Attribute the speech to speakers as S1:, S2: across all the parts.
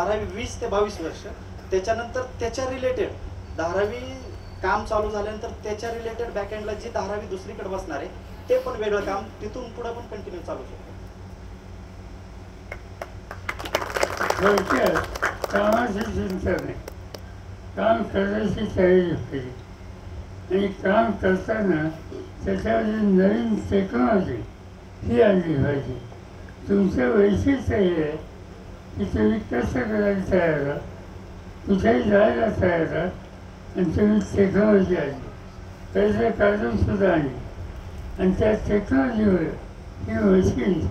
S1: धारावी 20 ते 22 वर्ष, त्याच्यानंतर त्याच्या रिलेटेड धारावी काम चालू झाल्यानंतर त्याच्या रिलेटेड बॅकएंडला जी धारावी दुसरीकडे बसणार आहे ते पण वेगळं काम तिथून पुढे पण कंटिन्यू चालू शकतो.
S2: कामाची चिंता नाही, काम करायची तयारी पाहिजे आणि काम करताना त्याच्यामध्ये नवीन टेक्नॉलॉजी ही आणली पाहिजे. तुमचं वैशिष्ट्य हे आहे की तुम्ही कसं करायला तयार आहात, कुठेही जायला तयार आहात आणि तुम्ही टेक्नॉलॉजी आणली, त्याचं काढूनसुद्धा आणली आणि त्या टेक्नॉलॉजीमुळे ही मशीन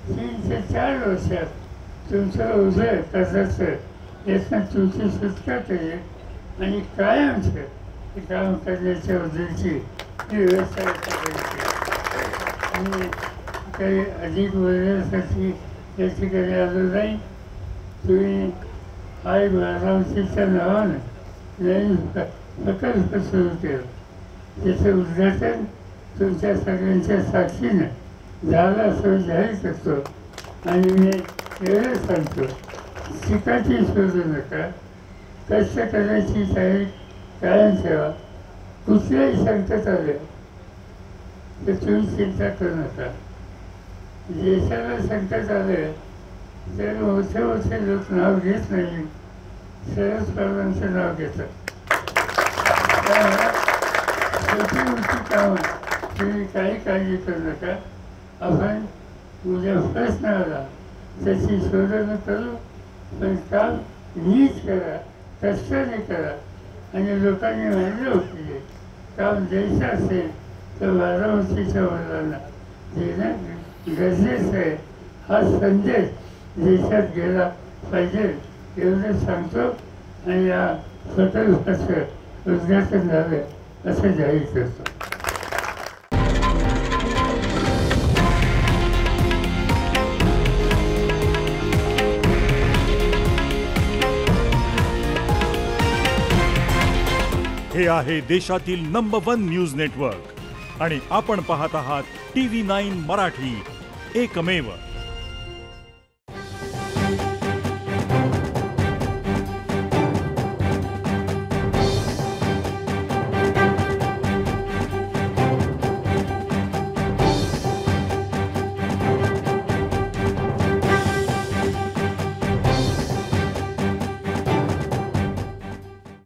S2: 3 ते 4 वर्षात तुमचं उदय कर्जाचं यातनं तुमची सुटका केली आणि कायमचं हे काम करण्याच्या उद्देशी ही व्यवस्था करायची. आणि काही अधिक बोलण्यासाठी या ठिकाणी आलो नाही. तुम्ही आई बारामतीच्या नावानं नवीन प्रकल्प सुरू केला, त्याचं उद्घाटन तुमच्या सगळ्यांच्या साक्षीनं झालं असं जाहीर करतो. आणि मी एवढं सांगतो, शिकायची शोधू नका, कष्ट करायची तयारी कायम ठेवा. कुठल्याही संकट आले तर तुम्ही चिंता करू नका. देशाला संकट आले तर मोठे मोठे लोक नाव घेत नाही, शरद पवारांचं नाव घेतात. त्यामुळे छोटी मोठी कामं तुम्ही काही काळजी करू नका. आपण उद्या प्रश्न आला त्याची शोधनं करू, पण काम नीट करा, कष्टाने करा आणि लोकांनी मानलं होते काम द्यायचं असेल तर बारामतीच्या मुलांना देणं गरजेचं आहे. हा संदेश देशात गेला पाहिजे एवढं सांगतो आणि या प्रकल्पाचं उद्घाटन झालं असं जाहीर करतो.
S3: हे आहे देशातील नंबर 1 न्यूज नेटवर्क आणि आपण पाहत आहात TV9 मराठी, एकमेव.